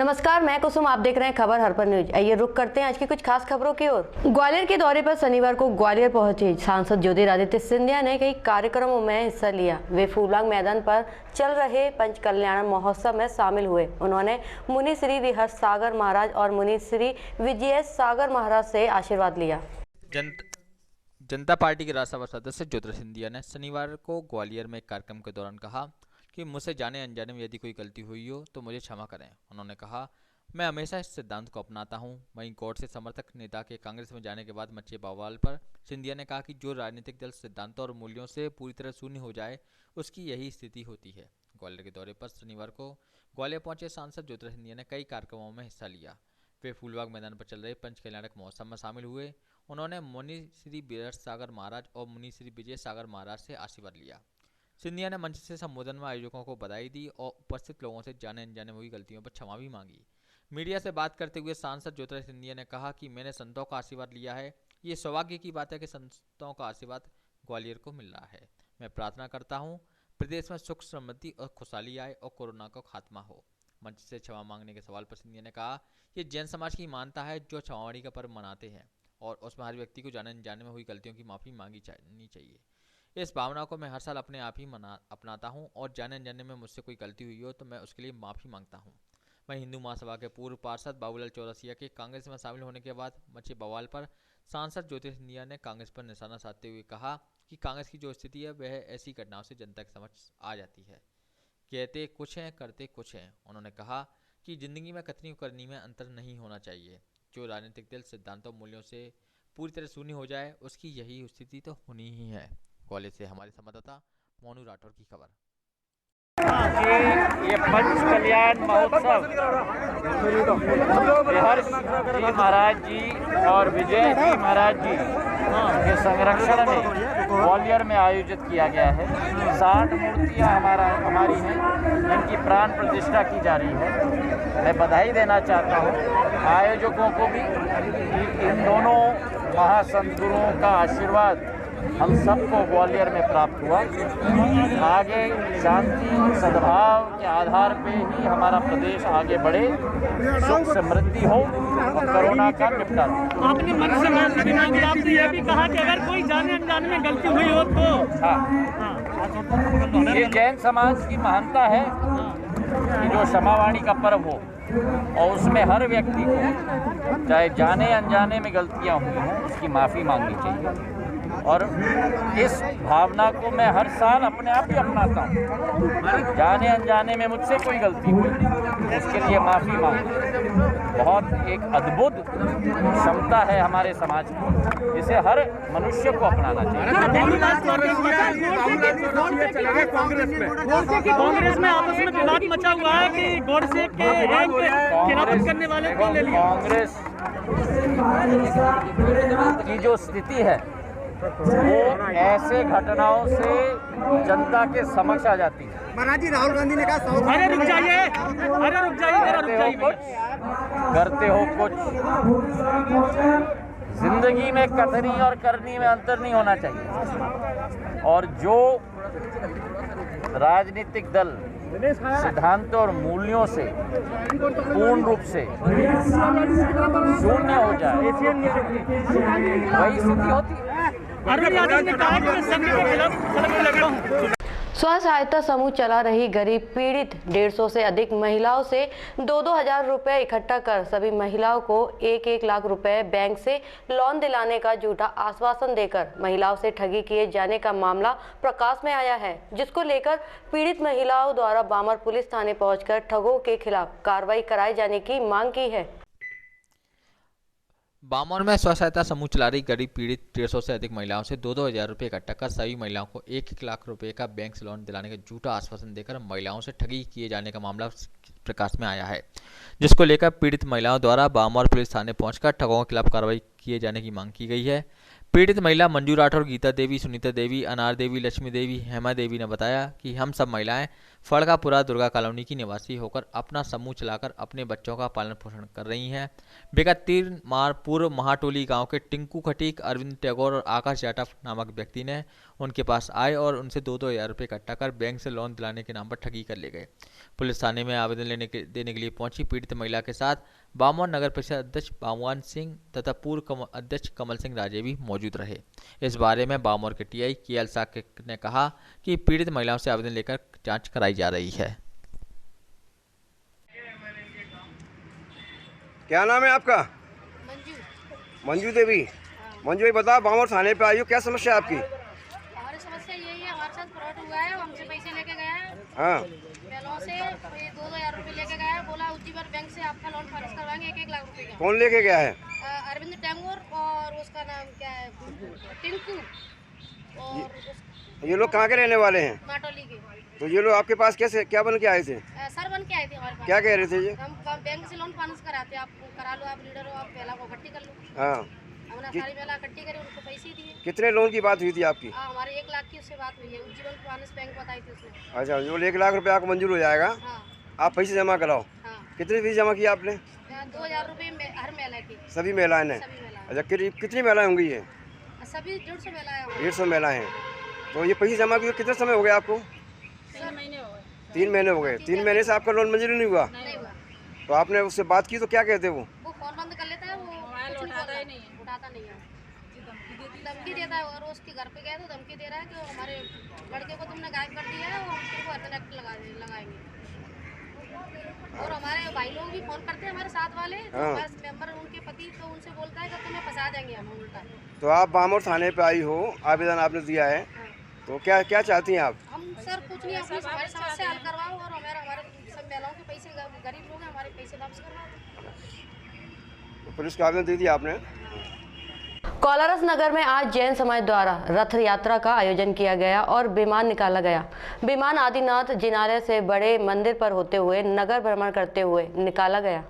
नमस्कार, मैं कुसुम। आप देख रहे हैं खबर हर पर न्यूज। आइए रुक करते हैं आज की कुछ खास खबरों की ओर। ग्वालियर के दौरे पर शनिवार को ग्वालियर पहुंचे सांसद ज्योतिरादित्य सिंधिया ने कई कार्यक्रमों में हिस्सा लिया। वे फूलबाग मैदान पर चल रहे पंच कल्याण महोत्सव में शामिल हुए। उन्होंने मुनि श्री विहर्ष सागर महाराज और मुनि श्री विजय सागर महाराज से आशीर्वाद लिया। जनता पार्टी के राज्यसभा सदस्य ज्योतिरादित्य सिंधिया ने शनिवार को ग्वालियर में एक कार्यक्रम के दौरान कहा कि मुझसे जाने अनजाने में यदि कोई गलती हुई हो तो मुझे क्षमा करें। उन्होंने कहा, मैं हमेशा इस सिद्धांत को अपनाता हूं। वहीं गौड से समर्थक नेता के कांग्रेस में जाने के बाद मचे बवाल पर सिंधिया ने कहा कि जो राजनीतिक दल सिद्धांतों और मूल्यों से पूरी तरह शून्य हो जाए उसकी यही स्थिति होती है। ग्वालियर के दौरे पर शनिवार को ग्वालियर पहुंचे सांसद ज्योतिरादित्य सिंधिया ने कई कार्यक्रमों में हिस्सा लिया। वे फूलबाग मैदान पर चल रहे पंच कल्याणक महोत्सव में शामिल हुए। उन्होंने मुनि श्री विहर्ष सागर महाराज और मुनि श्री विजय सागर महाराज से आशीर्वाद लिया। सिंधिया ने मंच से संबोधन में आयोजकों को बधाई दी और उपस्थित लोगों से जाने अनजाने में हुई गलतियों पर क्षमा भी मांगी। मीडिया से बात करते हुए सांसद ज्योतिरादित्य सिंधिया ने कहा कि मैंने संतों का आशीर्वाद लिया है। ये सौभाग्य की बात है कि संतों का आशीर्वाद ग्वालियर को मिल रहा है। मैं प्रार्थना करता हूँ प्रदेश में सुख समृद्धि और खुशहाली आए और कोरोना का खात्मा हो। मंच से क्षमा मांगने के सवाल पर सिंधिया ने कहा, ये जैन समाज की मान्यता है जो क्षमावाणी का पर्व मनाते हैं और उसमें हर व्यक्ति को जाने अनजाने में हुई गलतियों की माफ़ी मांगी जानी चाहिए। इस भावना को मैं हर साल अपने आप ही अपनाता हूं और जाने अनजाने में मुझसे कोई गलती हुई हो तो मैं उसके लिए माफ़ी मांगता हूं। वहीं हिंदू महासभा के पूर्व पार्षद बाबूलाल चौरसिया के कांग्रेस में शामिल होने के बाद मचे बवाल पर सांसद ज्योतिरादित्य सिंधिया ने कांग्रेस पर निशाना साधते हुए कहा कि कांग्रेस की जो स्थिति है वह ऐसी घटनाओं से जनता के समझ आ जाती है। कहते कुछ हैं, करते कुछ हैं। उन्होंने कहा कि जिंदगी में कथनी करनी में अंतर नहीं होना चाहिए। जो राजनीतिक दल सिद्धांतों मूल्यों से पूरी तरह शून्य हो जाए उसकी यही स्थिति तो होनी ही है। ग्वालियर से हमारे संवाददाता मोनू राठौर की खबर। ये पंच कल्याण महोत्सव विहर्ष जी महाराज जी और विजय जी महाराज जी के संरक्षण में ग्वालियर में आयोजित किया गया है। 60 मूर्तियाँ हमारी हैं, इनकी प्राण प्रतिष्ठा की जा रही है। मैं बधाई देना चाहता हूँ आयोजकों को भी कि इन दोनों महासंत गुरुओं का आशीर्वाद हम सबको ग्वालियर में प्राप्त हुआ। आगे शांति सद्भाव के आधार पे ही हमारा प्रदेश आगे बढ़े, सुख समृद्धि हो और कोरोना का निपटारा। आपने मन से आपने ये भी कहा कि अगर कोई जाने अनजाने में गलती हुई हो तो हाँ, ये जैन समाज की महानता है कि जो क्षमावाणी का पर्व हो और उसमें हर व्यक्ति को चाहे जाने अनजाने में गलतियां हुई हों उसकी माफ़ी मांगनी चाहिए। और इस भावना को मैं हर साल अपने आप ही अपनाता हूँ। जाने अनजाने में मुझसे कोई गलती हुई उसके लिए माफ़ी मांगना बहुत एक अद्भुत क्षमता है हमारे समाज की, जिसे हर मनुष्य को अपनाना चाहिए। कांग्रेस में आपस में विवाद मचा हुआ है कि गोडसे के खिलाफत करने वाले को ले लिया। कांग्रेस की जो स्थिति है वो ऐसे घटनाओं से जनता के समक्ष आ जाती है। महाराज जी, राहुल गांधी ने कहा अरे रुक जाइए, अरे रुक जाइए, करते हो कुछ। जिंदगी में कथनी और करनी में अंतर नहीं होना चाहिए। और जो राजनीतिक दल सिद्धांतों और मूल्यों से पूर्ण रूप से शून्य हो जाए वही स्थिति होती है। अरुण यादव ने कहा कि मैं संघ के खिलाफ सड़क पर लगा हूं। स्व सहायता समूह चला रही गरीब पीड़ित 150 से अधिक महिलाओं से 2-2 हजार रुपए इकट्ठा कर सभी महिलाओं को 1-1 लाख रुपए बैंक से लोन दिलाने का झूठा आश्वासन देकर महिलाओं से ठगी किए जाने का मामला प्रकाश में आया है, जिसको लेकर पीड़ित महिलाओं द्वारा बामर पुलिस थाने पहुंचकर ठगों के खिलाफ कार्रवाई कराए जाने की मांग की है। बामौर में स्व सहायता समूह चला रही गरीब पीड़ित 150 से अधिक महिलाओं से 2-2 हजार रुपये इकट्ठा कर सभी महिलाओं को 1-1 लाख रुपए का बैंक से लोन दिलाने का झूठा आश्वासन देकर महिलाओं से ठगी किए जाने का मामला प्रकाश में आया है, जिसको लेकर पीड़ित महिलाओं द्वारा बामौर पुलिस थाने पहुंचकर ठगों के खिलाफ कार्रवाई किए जाने की मांग की गई है। पीड़ित महिला मंजू राठौर, गीता देवी, सुनीता देवी, अनार देवी, लक्ष्मी देवी, हेमा देवी ने बताया कि हम सब महिलाएं फड़कापुरा दुर्गा कॉलोनी की निवासी होकर अपना समूह चलाकर अपने बच्चों का पालन पोषण कर रही हैं। विगत 3 माह पूर्व महाटोली गांव के टिंकू खटीक, अरविंद टैगोर और आकाश जाटव नामक व्यक्ति ने उनके पास आए और उनसे 2-2 हज़ार रुपये इकट्ठा कर बैंक से लोन दिलाने के नाम पर ठगी कर ले गए। पुलिस थाने में आवेदन देने के लिए पहुंची पीड़ित महिला के साथ बामोन नगर परिषद अध्यक्ष बामुआन सिंह तथा पूर्व अध्यक्ष कमल सिंह राजे भी मौजूद रहे। इस बारे में बामोर के टीआई केएल साकेत ने कहा कि पीड़ित महिलाओं से आवेदन लेकर जांच कराई जा रही है। क्या नाम है आपका? मंजू देवी। मंजू भाई बताओ, बामोर थाने पे आई हो, क्या समस्या है आपकी? हमारी समस्या यही है, हमारे साथ फ्रॉड हुआ है। हमसे पैसे लेके गया है, हाँ, बैलों से 2,000 रुपये लेके गया है। बोला उज्जीवन बैंक से आपका लोन पास करवाएंगे 1-1 लाख रुपए का। कौन लेके गया है? अरविंद टैगोर और उसका नाम क्या है, टिंकू, और ये लोग कहाँ के रहने वाले हैं? माटोली के। तो ये लोग आपके पास कैसे, क्या बन के आए थे? सर बन के आए थे हमारे पास। क्या कह रहे थे ये? हम बैंक से लोन पास कराते, आप करा लो, आप लीडर हो, आप पहला को इकट्ठी कर लो। हाँ, हमने सारी पहला इकट्ठी करी, उनको पैसे दिए। कितने लोन की बात हुई थी आपकी? हमारे 1 लाख की उससे बात हुई है, उज्जीवन फाइनेंस बैंक बताई थी उसने। अच्छा, जो 1 लाख रुपये आपको मंजूर हो जाएगा, हाँ आप पैसे जमा कराओ। हाँ, कितनी फीस जमा की आपने? 2,000 रुपये हर महिला की। सभी महिलाएं ने? सभी महिला, अच्छा, कितनी महिलाएं होंगी ये? सभी 150 महिला है। 150 महिलाएं हैं। तो ये पैसे जमा किए कितने समय हो गया आपको? 3 महीने हो गए। 3 महीने हो गए। 3 महीने से आपका लोन मंजूर नहीं हुआ? नहीं हुआ। तो आपने उससे बात की तो क्या कहते वो? फोन बंद कर लेता है, वो उठाता ही नहीं है, उठाता नहीं है, धमकी देता है। और उसके घर पे गए तो धमकी दे रहा है कि हमारे लड़के को तुमने गायब कर दिया है, वो हमको अर्बन एक्ट लगाएंगे। और हमारे भाई लोग भी फोन करते हैं, हमारे साथ वाले मेंबर, उनके पति, तो उनसे बोलता है कि तुम्हें फंसा देंगे हम उल्टा। तो आप बामोर थाने पे आई हो, आवेदन आपने दिया है, तो क्या क्या चाहती हैं आप? हम सर कुछ नहीं, अपनी हमारी समस्या हल करवाओ और हमारे सब महिलाओं के पैसे, गरीब लोग हैं, हमारे पैसे वापस करवाओ। तो पुलिस को आवेदन दे दिया आपने? कोलारस नगर में आज जैन समाज द्वारा रथ यात्रा का आयोजन किया गया और विमान निकाला गया। विमान आदिनाथ जिनालय से बड़े मंदिर पर होते हुए नगर भ्रमण करते हुए निकाला गया।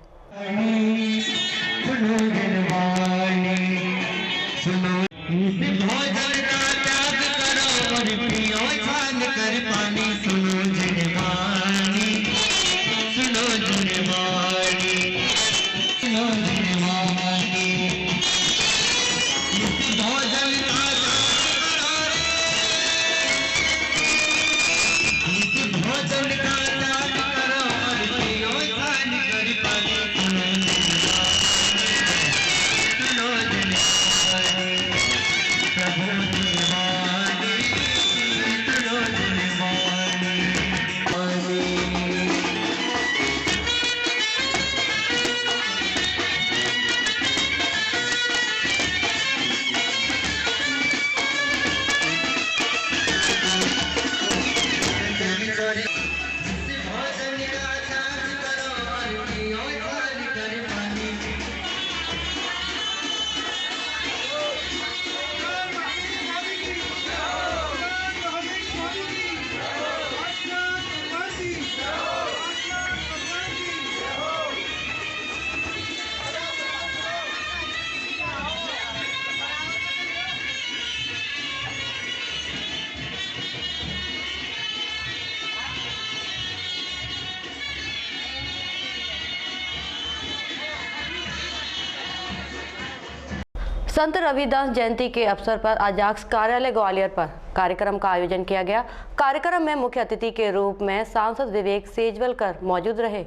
संत रविदास जयंती के अवसर पर अजाक्स कार्यालय ग्वालियर पर कार्यक्रम का आयोजन किया गया। कार्यक्रम में मुख्य अतिथि के रूप में सांसद विवेक सेजवलकर मौजूद रहे।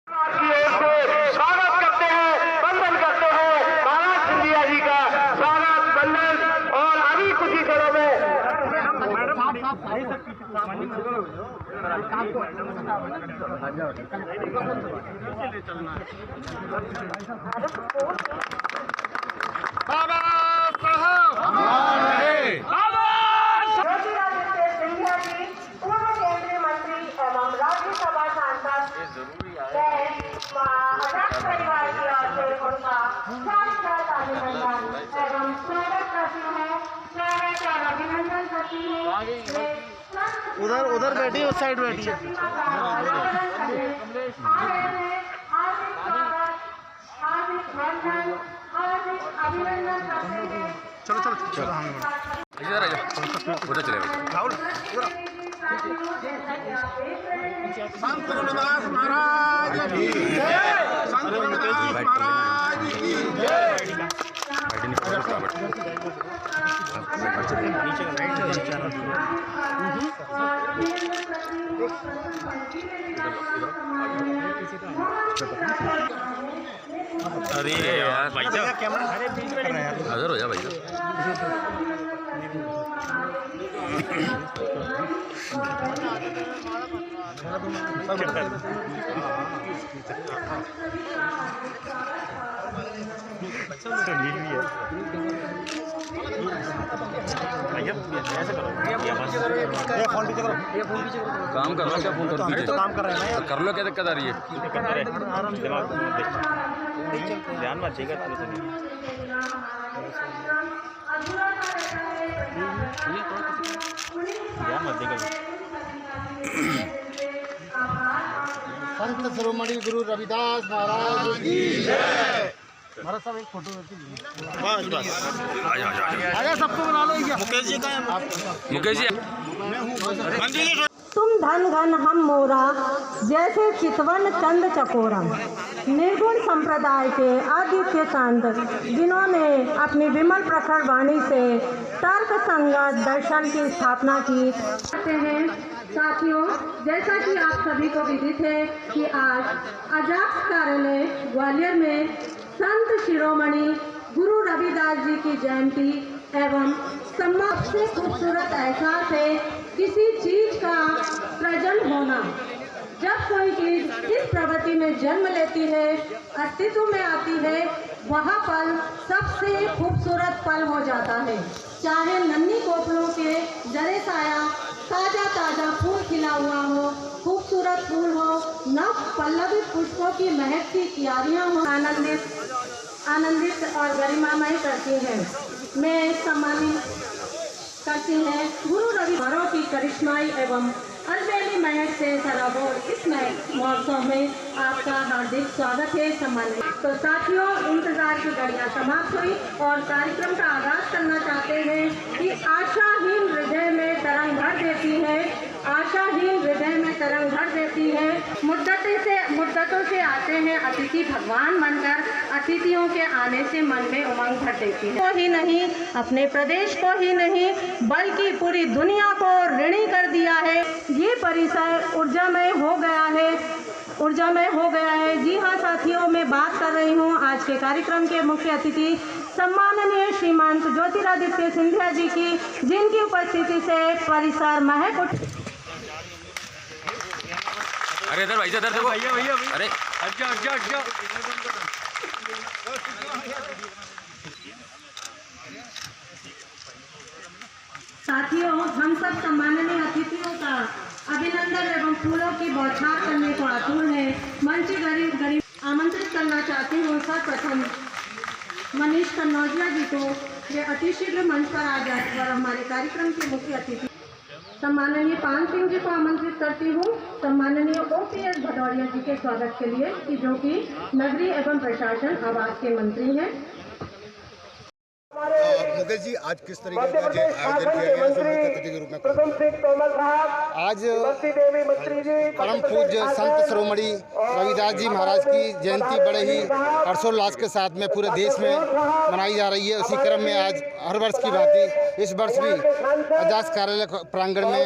स्वागत करते हैं, वंदन करते हैं महाराज सिंधिया जी का स्वागत, वंदन। और अभी कुछ ही देरों में सिंधिया जी पूर्व केंद्रीय मंत्री एवं राज्यसभा सांसद परिवार की ओर से उनका साक्षात अभिनंदन एवं स्वागत करती है। स्वागत और अभिनंदन करती है। उधर बैठी, उस साइड बैठी है। हार्दिक वंदन, हार्दिक अभिनंदन करते हैं। अरे यार भाई साहब अगर हो जा भाई काम कर लो क्या फोन कर पीछे तो काम कर रहे हैं कर लो क्या दिक्कत आ रही है ध्यान मत देगा ध्यान मत देगा संत शिरोमणि गुरु रविदास महाराज की जय। महाराज साहब एक फोटो बस बस आजा सबको बना लो। मुकेश जी का है मुकेश जी तुम धन घन हम मोरा जैसे चितवन चंद चकोरम। निर्गुण संप्रदाय के आदित्य संत जिन्होंने अपनी विमल प्रखर वाणी से तर्क संगत दर्शन की स्थापना की हैं। साथियों, जैसा कि आप सभी को विदित है कि आज अजाक्स कार्यालय ग्वालियर में संत शिरोमणि गुरु रविदास जी की जयंती एवं सम्मान से खूबसूरत एहसास है किसी चीज का प्रजन होना। जब कोई चीज इस प्रवृत्ति में जन्म लेती है, अस्तित्व में आती है, वह पल सबसे खूबसूरत पल हो जाता है। चाहे नन्ही कोपलों के जरे साया ताजा ताजा फूल खिला हुआ हो, खूबसूरत फूल हो, नव पल्लवित पुष्पों की महकती क्यारियां हो, आनंदित और गरिमामय करती हैं। मैं सम्मानित करती हैं गुरु रविवारों की करिश्माई एवं अलबेली महक से सराबोर इस महोत्सव में आपका हार्दिक स्वागत है। सम्मानित तो साथियों, इंतजार की घड़ियां समाप्त हुई और कार्यक्रम का आगाज करना चाहते हैं कि आशाहीन हृदय में तरंग भर देती है, आशाहीन हृदय में तरंग भर देती है। मुद्दतों से आते हैं अतिथि भगवान बनकर, अतिथियों के आने से मन में उमंग भर देती है। को ही नहीं, अपने प्रदेश को ही नहीं बल्कि पूरी दुनिया को ऋणी कर दिया है। ये परिसर ऊर्जामय हो गया है। जी हाँ साथियों, मैं बात कर रही हूँ आज के कार्यक्रम के मुख्य अतिथि सम्माननीय श्रीमंत ज्योतिरादित्य सिंधिया जी की, जिनकी उपस्थिति से परिसर महक उठ। अरे इधर भाई इधर देखो भैया अरे अच्छा साथियों, हम सब सम्माननीय अतिथियों का अभिनंदन एवं फूलों की बौछार करने को आतुर है। मंच गरीब आमंत्रित करना चाहती हूँ सर्वप्रथम मनीष कन्नौजिया जी को, वे अतिशीघ्र मंच पर आ जाकर हमारे कार्यक्रम के मुख्य अतिथि। सम्माननीय पान सिंह जी को आमंत्रित करती हूँ सम्माननीय OPS भदौरिया जी के स्वागत के लिए, कि जो कि नगरीय एवं प्रशासन आवास के मंत्री हैं। मुकेश जी, आज किस तरीके का आयोजन किया गया अतिथि के रूप में? आज परम पूज्य संत शिरोमणि रविदास जी महाराज की जयंती बड़े ही हर्षोल्लास के साथ में पूरे देश में मनाई जा रही है। उसी क्रम में आज हर वर्ष की भांति इस वर्ष भी अजाक्स कार्यालय प्रांगण में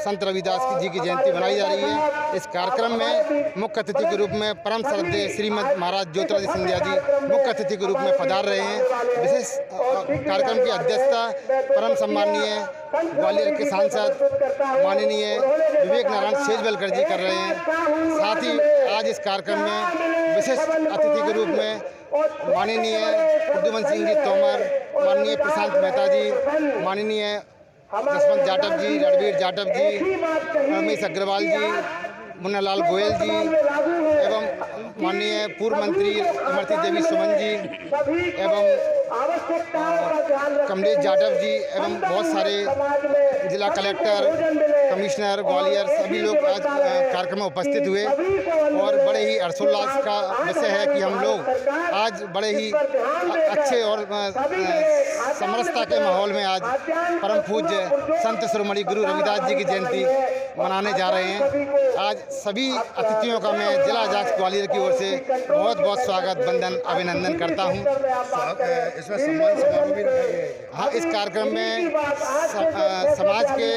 संत रविदास जी की जयंती मनाई जा रही है। इस कार्यक्रम में मुख्य अतिथि के रूप में परम श्रद्धेय श्रीमद महाराज ज्योतिरादित्य सिंधिया जी मुख्य अतिथि के रूप में पधार रहे हैं। विशेष कार्यक्रम की अध्यक्षता परम सम्माननीय ग्वालियर के सांसद माननीय विवेक नारायण सेजवलकर जी कर रहे हैं। साथ ही आज इस कार्यक्रम में विशेष अतिथि के रूप में माननीय प्रद्युमन सिंह जी तोमर, माननीय प्रशांत मेहता जी, माननीय जसवंत जाटव जी, रणवीर जाटव जी, रमेश अग्रवाल जी, मुन्नालाल गोयल जी एवं माननीय पूर्व मंत्री इमरती देवी सुमन जी एवं कमलेश जाटव जी एवं बहुत सारे जिला कलेक्टर, कमिश्नर ग्वालियर सभी लोग आज कार्यक्रम में उपस्थित हुए और बड़े ही हर्षोल्लास का विषय है कि हम लोग आज बड़े ही अच्छे और समरसता के माहौल में आज परम पूज्य संत शिरोमणि गुरु रविदास जी की जयंती मनाने जा रहे हैं। आज सभी अतिथियों का मैं जिला अध्यक्ष ग्वालियर की ओर से बहुत बहुत स्वागत वंदन अभिनंदन करता हूं। इसमें सम्मान समारोह भी रखा गया है। हाँ, इस कार्यक्रम में समाज के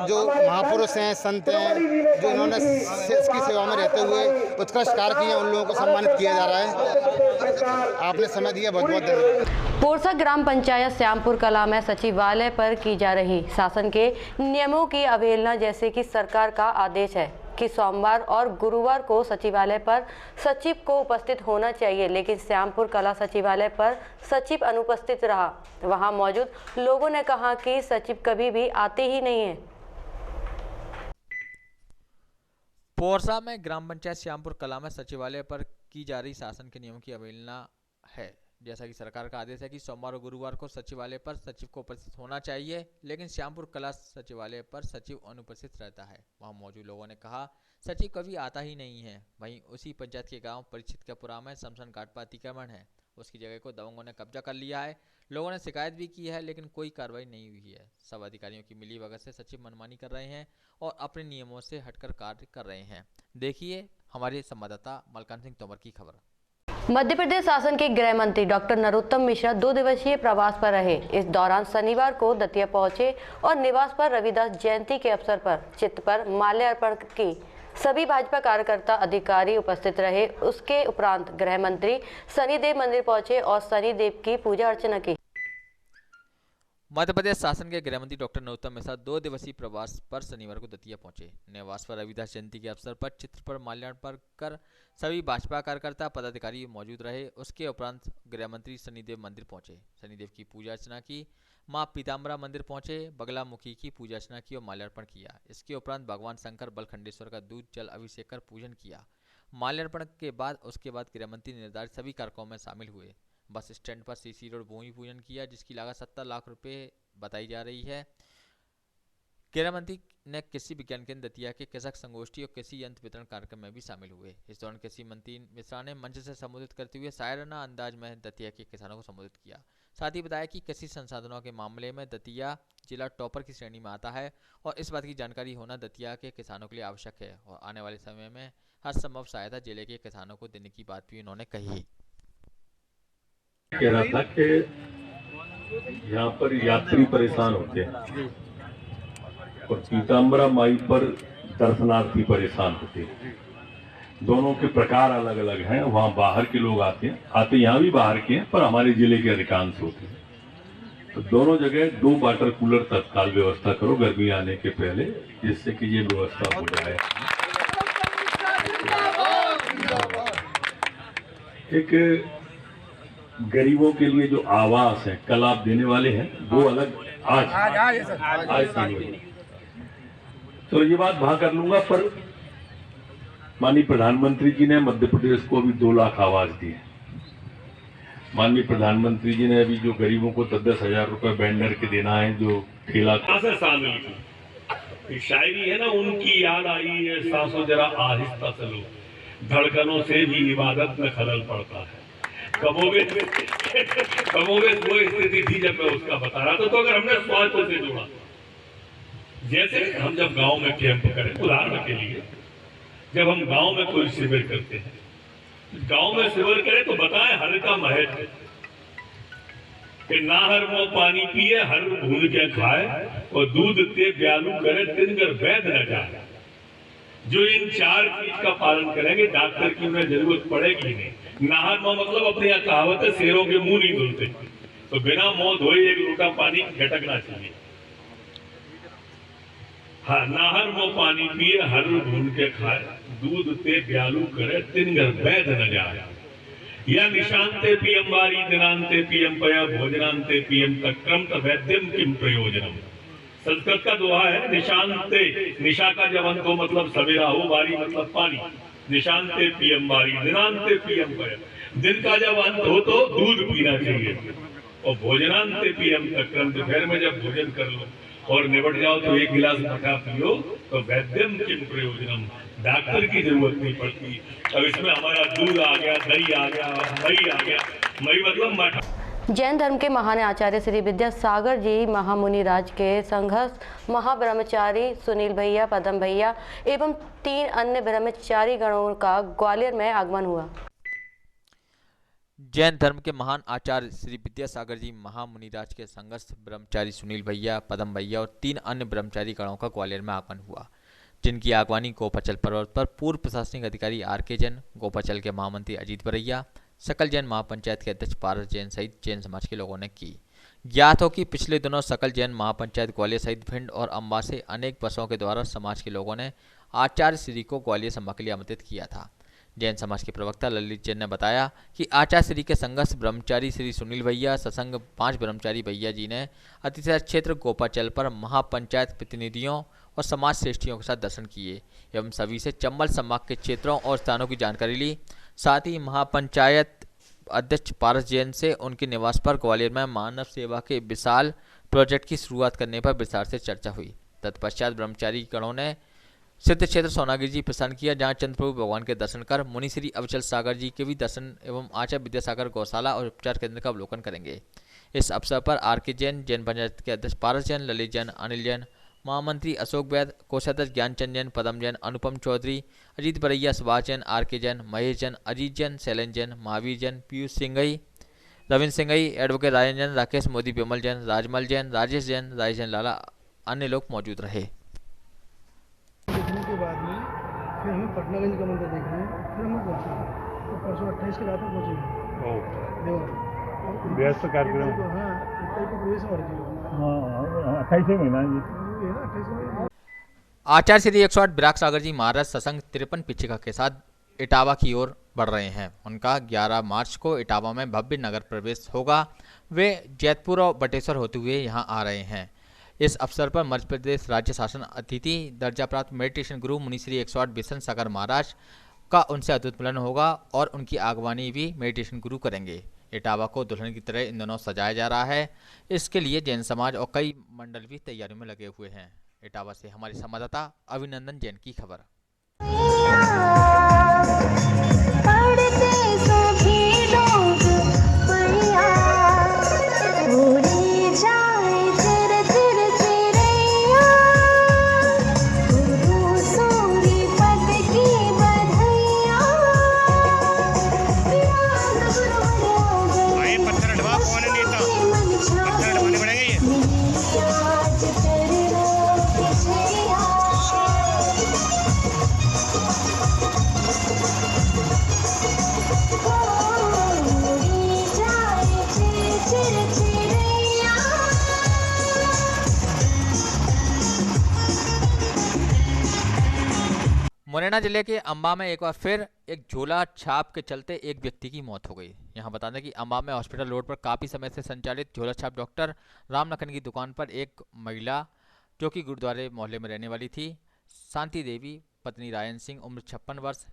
जो महापुरुष हैं, संत हैं, जो इन्होंने इसकी सेवा में रहते हुए उत्कृष्ट कार्य किए, उन लोगों को सम्मानित किया जा रहा है। आपने समय दिया, बहुत बहुत धन्यवाद। पोरसा ग्राम पंचायत श्यामपुर कला में सचिवालय पर की जा रही शासन के नियमों की अवहेलना, जैसे कि सरकार का आदेश है कि सोमवार और गुरुवार को सचिवालय पर सचिव को उपस्थित होना चाहिए, लेकिन श्यामपुर कला सचिवालय पर सचिव अनुपस्थित रहा। वहां मौजूद लोगों ने कहा कि सचिव कभी भी आते ही नहीं है। पोरसा में ग्राम पंचायत श्यामपुर कला में सचिवालय पर की जा रही शासन के नियमों की अवहेलना है। जैसा कि सरकार का आदेश है कि सोमवार और गुरुवार को सचिवालय पर सचिव को उपस्थित होना चाहिए, लेकिन श्यामपुर कला सचिवालय पर सचिव अनुपस्थित रहता है। वहां मौजूद लोगों ने कहा सचिव कभी आता ही नहीं है। वहीं उसी पंचायत के गांव परिचित के पुरा में शमशान घाट पर अतिक्रमण है, उसकी जगह को दबंगों ने कब्जा कर लिया है। लोगों ने शिकायत भी की है, लेकिन कोई कार्रवाई नहीं हुई है। सब अधिकारियों की मिलीभगत से सचिव मनमानी कर रहे हैं और अपने नियमों से हटकर कार्य कर रहे हैं। देखिए हमारे संवाददाता मलकान सिंह तोमर की खबर। मध्य प्रदेश शासन के गृह मंत्री डॉक्टर नरोत्तम मिश्रा 2 दिवसीय प्रवास पर रहे। इस दौरान शनिवार को दतिया पहुंचे और निवास पर रविदास जयंती के अवसर पर चित्र पर माल्यार्पण की। सभी भाजपा कार्यकर्ता अधिकारी उपस्थित रहे। उसके उपरांत गृह मंत्री शनिदेव मंदिर पहुंचे और शनिदेव की पूजा अर्चना की। मध्य प्रदेश शासन के गृह मंत्री डॉक्टर नरोत्तम मिश्रा 2 दिवसीय प्रवास पर शनिवार को दतिया पहुंचे। निवास पर रविदास जयंती के अवसर पर चित्र पर माल्यार्पण कर सभी भाजपा कार्यकर्ता पदाधिकारी मौजूद रहे। उसके उपरांत गृह मंत्री शनिदेव मंदिर पहुंचे, शनिदेव की पूजा अर्चना की। मां पीताम्बरा मंदिर पहुंचे, बगलामुखी की पूजा अर्चना की और माल्यार्पण किया। इसके उपरांत भगवान शंकर बलखंडेश्वर का दूध जल अभिषेक कर पूजन किया। माल्यार्पण के बाद उसके बाद गृह मंत्री निर्धारित सभी कार्यक्रमों में शामिल हुए। बस स्टैंड पर सीसी रोड भूमि पूजन किया, जिसकी लागत 70 लाख रुपए बताई जा रही है। गृह मंत्री ने कृषि विज्ञान केंद्र दतिया के कृषक संगोष्ठी और कृषि यंत्र वितरण कार्यक्रम में भी शामिल हुए। इस दौरान कृषि मंत्री मिश्रा ने मंच से संबोधित करते हुए शायराना अंदाज में दतिया के किसानों को संबोधित किया। साथ ही बताया कि कृषि संसाधनों के मामले में दतिया जिला टॉपर की श्रेणी में आता है और इस बात की जानकारी होना दतिया के किसानों के लिए आवश्यक है और आने वाले समय में हर संभव सहायता जिले के किसानों को देने की बात भी उन्होंने कही। कह रहा था कि यहाँ पर यात्री परेशान होते हैं और पीताम्बरा माई पर दर्शनार्थी परेशान होते हैं। दोनों के प्रकार अलग अलग हैं। वहाँ बाहर के लोग आते यहाँ भी बाहर के हैं, पर हमारे जिले के अधिकांश होते हैं। तो दोनों जगह 2 वाटर कूलर तत्काल व्यवस्था करो गर्मी आने के पहले, जिससे कि ये व्यवस्था हो जाए। एक गरीबों के लिए जो आवास है कल आप देने वाले हैं, वो अलग आज तो ये बात वहां कर लूंगा। पर माननीय प्रधानमंत्री जी ने मध्य प्रदेश को अभी 2 लाख आवास दिए। माननीय प्रधानमंत्री जी ने अभी जो गरीबों को 10-10 हजार रुपए बैंडर के देना है, जो ठेला शायरी है ना, उनकी याद आई है सांसों जरा आहिस्ता चलो, धड़कनों से भी इबादत में खलल पड़ता है। कमोबेश वो स्थिति थी जब मैं उसका बता रहा था। तो अगर हमने स्वास्थ्य से जोड़ा, जैसे हम जब गांव में कैंप करें, उदाहरण के लिए जब हम गांव में कोई शिविर करते हैं, गांव में शिविर करें तो बताएं हर का महत्व कि ना हर वो पानी पिए, हर भून के खाए और दूध ते ब्यालू करे, दिन कर वैध न जाए। जो इन 4 चीज का पालन करेंगे, डॉक्टर की उन्हें जरूरत पड़ेगी नहीं। नाहर में मतलब अपने यहाँ कहावत है, शेरों के मुंह नहीं धुलते, तो बिना मुंह धोए 1 लोटा पानी घटकना चाहिए। हाँ, नाहर में पानी पिए, हर भून के खाए, दूध ते ब्यालू करे, दिन घर वैध न जाए। या निशांते पियम वारी दिनांते पियम पया भोजनांते पियम तक्रम तवैद्यम किम प्रयोजनम। संस्कृत का दोहा है, निशांते, निशा का जब अंत हो मतलब सवेरा हो, वारी मतलब पानी। निशांते पियम वारी दिनांते पियम पया, दिन का जब अंत हो तो दूध पीना चाहिए। और भोजनांते पियम तक्रम, दोपहर में जब भोजन कर लो और निबट जाओ तो 1 गिलास मठा पियो, तो वैद्यम किम प्रयोजनम, डॉक्टर की जरूरत नहीं पड़ती। अब इसमें हमारा दूध आ गया, दही आ गया, मई आ गया। मई मतलब मठा। जैन धर्म के महान आचार्य श्री विद्यासागर जी महामुनि राज के संघर्ष महाब्रह्मचारी सुनील भैया, पदम भैया एवं 3 अन्य ब्रह्मचारी गणों का ग्वालियर में आगमन हुआ। जैन धर्म के महान आचार्य श्री विद्यासागर जी महामुनिराज के संघर्ष ब्रह्मचारी सुनील भैया, पदम भैया और 3 अन्य ब्रह्मचारी गणों का ग्वालियर में आगमन हुआ, जिनकी आगवानी गोपाचल पर्वत पर पूर्व प्रशासनिक अधिकारी आर.के. जैन, गोपाचल के महामंत्री अजीत बरैया, सकल जैन महापंचायत के अध्यक्ष पारस जैन सहित जैन समाज के लोगों ने की। ज्ञात हो कि पिछले दिनों सकल जैन महापंचायत ग्वालियर सहित भिंड और अम्बा से अनेक बसों के द्वारा समाज के लोगों ने आचार्य श्री को ग्वालियर सभा के लिए आमंत्रित किया था। जैन समाज के प्रवक्ता ललित जैन ने बताया कि आचार्य श्री के संघर्ष ब्रह्मचारी श्री सुनील भैया सत्संग 5 ब्रह्मचारी भैया जी ने अतिशय क्षेत्र गोपाचल पर महापंचायत प्रतिनिधियों और समाज श्रेष्ठियों के साथ दर्शन किए एवं सभी से चंबल संभाग के क्षेत्रों और स्थानों की जानकारी ली। साथ ही महापंचायत अध्यक्ष पारस जैन से उनके निवास पर ग्वालियर में मानव सेवा के विशाल प्रोजेक्ट की शुरुआत करने पर विस्तार से चर्चा हुई। तत्पश्चात ब्रह्मचारी गणों ने सिद्ध क्षेत्र सोनागिरी जी प्रस्थान किया, जहां चंद्रप्रभु भगवान के दर्शन कर मुनि श्री अविचल सागर जी के भी दर्शन एवं आचार्य विद्यासागर गौशाला और उपचार केंद्र का अवलोकन करेंगे। इस अवसर पर आर.के. जैन, जैन पंचायत के अध्यक्ष पारस जैन, ललित जैन, अनिल जैन, महामंत्री अशोक वैद, कोषाध्यक्ष ज्ञानचंद जैन, पदम जैन, अनुपम चौधरी, अजीत बरैया, सुभाष जैन, आर.के. जैन, महेश जैन, अजीत जैन, शैलन जैन, महावीर जैन, पीयूष सिंघई, रविंद्र सिंघई, एडवोकेट राजन जैन, राकेश मोदी, विमल जैन, राजमल जैन, राजेश जैन लाला अन्य लोग मौजूद रहे। देखने के बाद में फिर हमें पटनागंज का मंदिर देखना है, फिर हम पहुँचेंगे तो परसों 28 के रात में पहुँचेंगे व्यस्त कार्यक्रम। हाँ, 27 को प्रवेश और 28 महीना जी। आचार्य श्री 108 विराग सागर जी महाराज सत्संग 53 पिछिका के साथ इटावा की ओर बढ़ रहे हैं। उनका 11 मार्च को इटावा में भव्य नगर प्रवेश होगा। वे जैतपुर और बटेश्वर होते हुए यहां आ रहे हैं। इस अवसर पर मध्य प्रदेश राज्य शासन अतिथि दर्जा प्राप्त मेडिटेशन गुरु मुनि श्री 108 बिशन सागर महाराज का उनसे अद्भुत मिलन होगा और उनकी आगवानी भी मेडिटेशन गुरु करेंगे। इटावा को दुल्हन की तरह इन दिनों सजाया जा रहा है। इसके लिए जैन समाज और कई मंडल भी तैयारियों में लगे हुए हैं। इटावा से हमारे संवाददाता अभिनंदन जैन की खबर। मुरैना जिले के अम्बा में एक बार फिर एक झोला छाप के चलते एक व्यक्ति की मौत हो गई। यहां बता दें कि अम्बा में हॉस्पिटल रोड पर काफ़ी समय से संचालित झोला छाप डॉक्टर रामलखन की दुकान पर एक महिला जो कि गुरुद्वारे मोहल्ले में रहने वाली थी, शांति देवी पत्नी रायन सिंह उम्र 56 वर्ष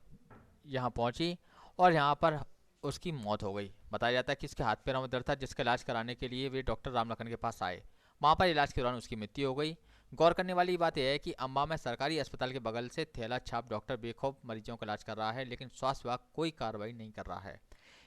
यहां पहुंची और यहां पर उसकी मौत हो गई। बताया जाता है कि उसके हाथ पैरों में दर्द था, जिसका इलाज कराने के लिए वे डॉक्टर रामलखन के पास आए। वहाँ पर इलाज के दौरान उसकी मृत्यु हो गई। गौर करने वाली बात यह है कि अम्बा में सरकारी अस्पताल के बगल से थैला छाप डॉक्टर बेखौफ मरीजों का इलाज कर रहा है, लेकिन स्वास्थ्य विभाग कोई कार्रवाई नहीं कर रहा है।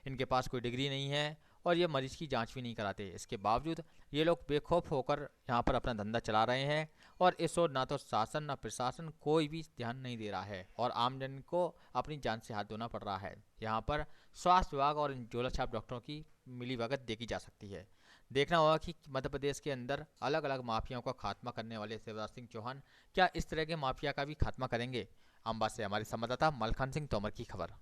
इनके पास कोई डिग्री नहीं है और ये मरीज की जांच भी नहीं कराते। इसके बावजूद ये लोग बेखौफ होकर यहाँ पर अपना धंधा चला रहे हैं और इस ओर ना तो शासन ना प्रशासन कोई भी ध्यान नहीं दे रहा है और आमजन को अपनी जान से हाथ धोना पड़ रहा है। यहाँ पर स्वास्थ्य विभाग और इन झोला छाप डॉक्टरों की मिलीभगत देखी जा सकती है। देखना होगा कि मध्य प्रदेश के अंदर अलग अलग माफियाओं का खात्मा करने वाले शिवराज सिंह चौहान क्या इस तरह के माफिया का भी खात्मा करेंगे। अम्बा से हमारे संवाददाता मलखान सिंह तोमर की खबर।